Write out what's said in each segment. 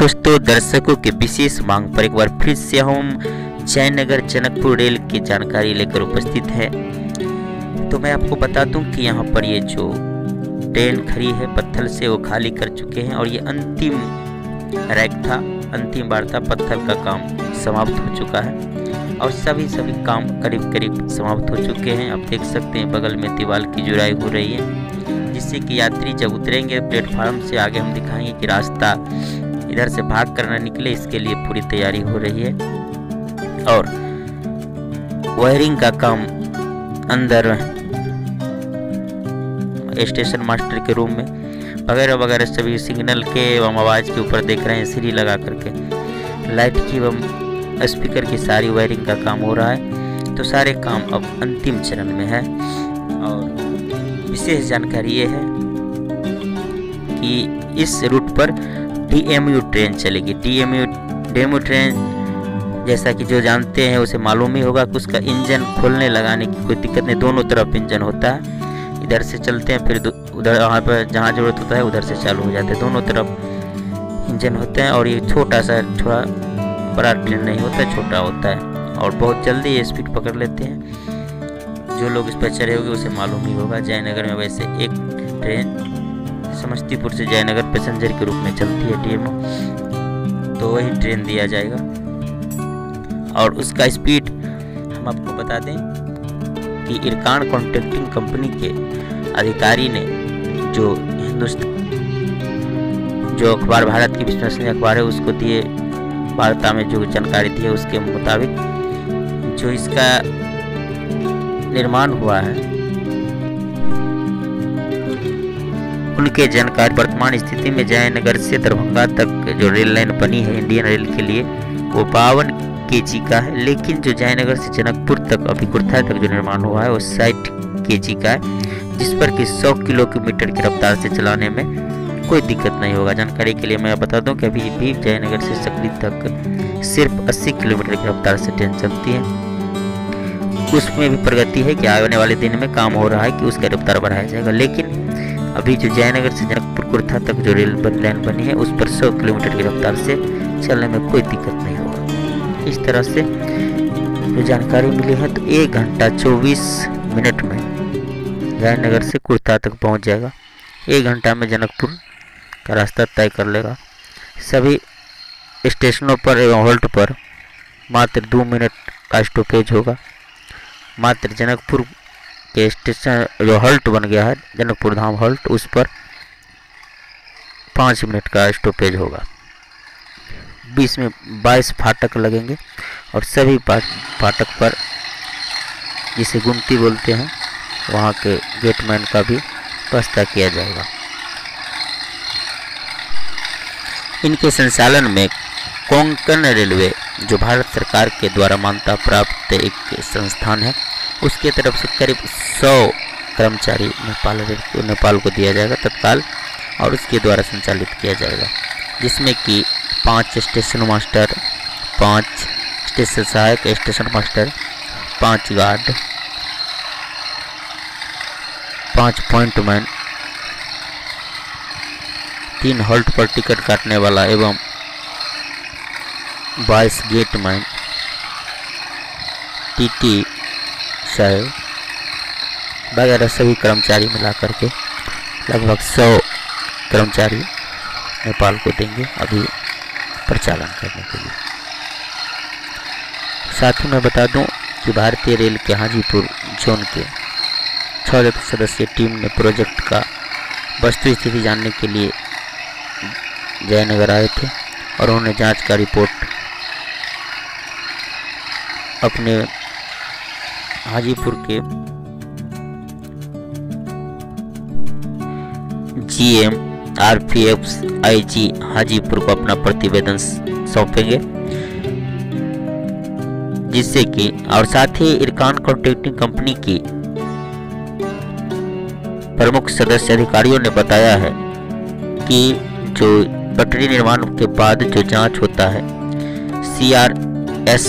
दोस्तों, दर्शकों के विशेष मांग पर एक बार फिर से हम जयनगर जनकपुर रेल की जानकारी लेकर उपस्थित है। तो मैं आपको बता दूं कि यहाँ पर ये जो ट्रेन खड़ी है पत्थल से, वो खाली कर चुके हैं और ये अंतिम रैक था, अंतिम बार था। पत्थल का काम समाप्त हो चुका है और सभी काम करीब करीब समाप्त हो चुके हैं। आप देख सकते हैं बगल में दीवार की जुड़ाई हो रही है, जिससे कि यात्री जब उतरेंगे प्लेटफार्म से आगे हम दिखाएंगे कि रास्ता इधर से भाग कर न निकले, इसके लिए पूरी तैयारी हो रही है। और वायरिंग का काम अंदर स्टेशन मास्टर के रूम में वगैरह वगैरह सभी सिग्नल के एवं आवाज़ के ऊपर देख रहे हैं, सीढ़ी लगा करके लाइट की एवं स्पीकर की सारी वायरिंग का काम हो रहा है। तो सारे काम अब अंतिम चरण में है। और विशेष जानकारी ये है कि इस रूट पर DMU ट्रेन चलेगी। DMU ट्रेन जैसा कि जो जानते हैं उसे मालूम ही होगा कि उसका इंजन खोलने लगाने की कोई दिक्कत नहीं, दोनों तरफ इंजन होता है। इधर से चलते हैं फिर उधर वहाँ पर जहाँ ज़रूरत होता है उधर से चालू हो जाते हैं, दोनों तरफ इंजन होते हैं। और ये छोटा सा थोड़ा बड़ा ट्रेन नहीं होता, छोटा होता है और बहुत जल्दी ये स्पीड पकड़ लेते हैं। जो लोग इस पर चढ़े होंगे उसे मालूम ही होगा। जयनगर में वैसे एक ट्रेन समस्तीपुर से जयनगर पैसेंजर के रूप में चलती है DMU, तो वही ट्रेन दिया जाएगा। और उसका स्पीड हम आपको बता दें कि इरकान कॉन्ट्रैक्टिंग कंपनी के अधिकारी ने जो जो अखबार भारत की विश्वसनीय अखबार है उसको दिए वार्ता में जो जानकारी दी है, उसके मुताबिक जो इसका निर्माण हुआ है उनके जानकारी वर्तमान स्थिति में जयनगर से दरभंगा तक जो रेल लाइन बनी है इंडियन रेल के लिए वो 52 kg का है। लेकिन जो जयनगर से जनकपुर तक अभी कुर्था तक जो निर्माण हुआ है वो 60 kg का है, जिस पर कि 100 किलोमीटर की रफ्तार से चलाने में कोई दिक्कत नहीं होगा। जानकारी के लिए मैं बता दूं कि अभी भी जयनगर से सकरी तक सिर्फ 80 किलोमीटर की रफ्तार से ट्रेन चलती है। उसमें भी प्रगति है कि आने वाले दिन में काम हो रहा है कि उसका रफ्तार बढ़ाया जाएगा। लेकिन अभी जो जयनगर से जनकपुर कुर्था तक जो रेल लाइन बनी है उस पर 100 किलोमीटर की रफ्तार से चलने में कोई दिक्कत नहीं होगा। इस तरह से जो जानकारी मिली है तो 1 घंटा 24 मिनट में जयनगर से कुर्था तक पहुंच जाएगा। 1 घंटा में जनकपुर का रास्ता तय कर लेगा। सभी स्टेशनों पर एवं हॉल्ट पर मात्र 2 मिनट का स्टॉपेज होगा। मात्र जनकपुर के स्टेशन जो हॉल्ट बन गया है जनकपुर धाम हॉल्ट, उस पर 5 मिनट का स्टॉपेज होगा। 20 में 22 फाटक लगेंगे और सभी फाटक पर जिसे गुमती बोलते हैं वहाँ के गेटमैन का भी व्यवस्था किया जाएगा। इनके संचालन में कोंकण रेलवे जो भारत सरकार के द्वारा मान्यता प्राप्त एक संस्थान है उसके तरफ से करीब 100 कर्मचारी नेपाल को दिया जाएगा तत्काल और उसके द्वारा संचालित किया जाएगा, जिसमें कि 5 स्टेशन मास्टर, 5 स्टेशन सहायक station master, 5 guard, 5 pointman, 3 halt पर टिकट काटने वाला एवं 22 गेटमैन, TT साहब वगैरह सभी कर्मचारी मिला करके लगभग 100 कर्मचारी नेपाल को देंगे अभी प्रचालन करने के लिए। साथ ही मैं बता दूं कि भारतीय रेल के हाजीपुर जोन के 6 सदस्यीय टीम ने प्रोजेक्ट का वस्तु स्थिति जानने के लिए जयनगर आए थे और उन्होंने जांच का रिपोर्ट अपने हाजीपुर के GM RPF IG हाजीपुर को अपना प्रतिवेदन सौंपेंगे, जिससे कि और साथ ही इरकान कॉन्ट्रैक्टिंग कंपनी की प्रमुख सदस्य अधिकारियों ने बताया है कि जो पटरी निर्माण के बाद जो जांच होता है CRS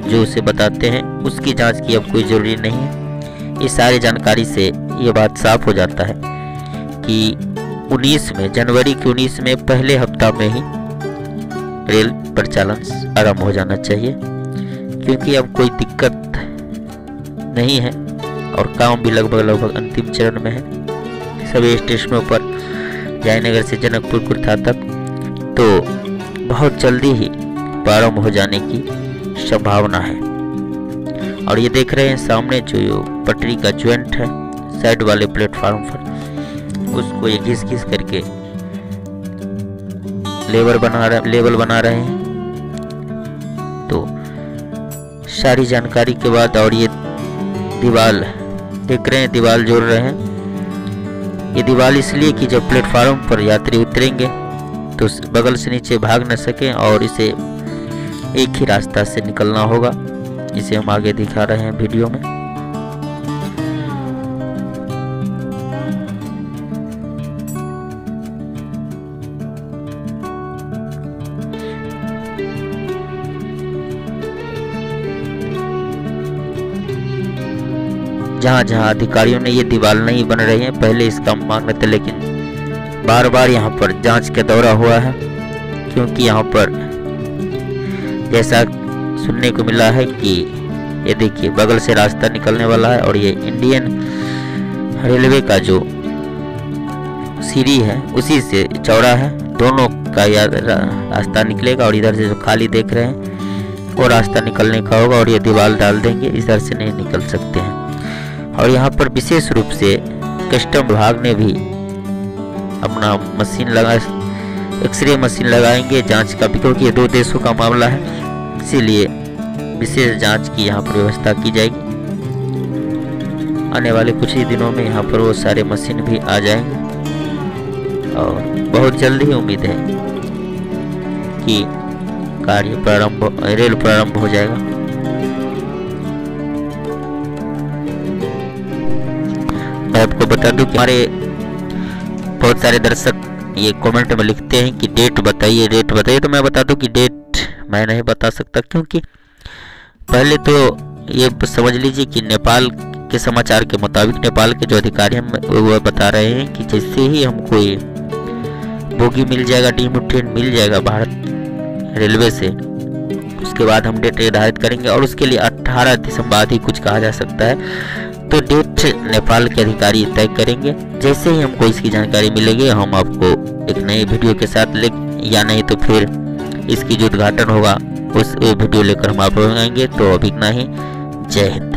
जो उसे बताते हैं उसकी जांच की अब कोई ज़रूरी नहीं है। इस सारी जानकारी से ये बात साफ हो जाता है कि जनवरी के 19 में पहले हफ्ता में ही रेल परिचालन आरंभ हो जाना चाहिए, क्योंकि अब कोई दिक्कत नहीं है और काम भी लगभग अंतिम चरण में है। सभी स्टेशनों पर जयनगर से जनकपुर कुर्था तक तो बहुत जल्दी ही प्रारंभ हो जाने की संभावना है। और ये देख रहे हैं सामने जो पटरी का ज्वाइंट है साइड वाले प्लेटफार्म पर, उसको ये घिस करके लेवल बना रहे हैं। तो सारी जानकारी के बाद, और ये दीवार देख रहे हैं, दीवार जोड़ रहे हैं। ये दीवार इसलिए कि जब प्लेटफार्म पर यात्री उतरेंगे तो बगल से नीचे भाग न सकें, और इसे एक ही रास्ता से निकलना होगा। इसे हम आगे दिखा रहे हैं वीडियो में। जहाँ अधिकारियों ने ये दीवार नहीं बन रही है, पहले इसका मांग था, लेकिन बार बार यहाँ पर जांच का दौरा हुआ है, क्योंकि यहाँ पर जैसा सुनने को मिला है कि ये देखिए बगल से रास्ता निकलने वाला है, और ये इंडियन रेलवे का जो सीढ़ी है उसी से चौड़ा है, दोनों का रास्ता निकलेगा। और इधर से जो खाली देख रहे हैं वो रास्ता निकलने का होगा, और ये दीवार डाल देंगे, इधर से नहीं निकल सकते हैं। और यहाँ पर विशेष रूप से कस्टम विभाग ने भी अपना मशीन लगा, एक्सरे मशीन लगाएंगे जांच का भी, क्योंकि ये दो देशों का मामला है, इसीलिए विशेष जांच की यहाँ पर व्यवस्था की जाएगी। आने वाले कुछ ही दिनों में यहाँ पर वो सारे मशीन भी आ जाएंगे, और बहुत जल्दी ही उम्मीद है कि रेल प्रारंभ हो जाएगा। मैं आपको बता दूं कि हमारे बहुत सारे दर्शक ये कमेंट में लिखते हैं कि डेट बताइए, तो मैं बता दूं कि डेट मैं नहीं बता सकता, क्योंकि पहले तो ये समझ लीजिए कि नेपाल के समाचार के मुताबिक नेपाल के जो अधिकारी हम वो बता रहे हैं कि जैसे ही हमको ये बोगी मिल जाएगा, डीमू ट्रेन मिल जाएगा भारत रेलवे से, उसके बाद हम डेट निर्धारित करेंगे, और उसके लिए 18 दिसंबर बाद ही कुछ कहा जा सकता है। तो डेट नेपाल के अधिकारी तय करेंगे। जैसे ही हमको इसकी जानकारी मिलेगी हम आपको एक नई वीडियो के साथ या नहीं तो फिर इसकी जो उद्घाटन होगा उस वीडियो लेकर हम आप आएंगे। तो अभी इतना ही, जय हिंद।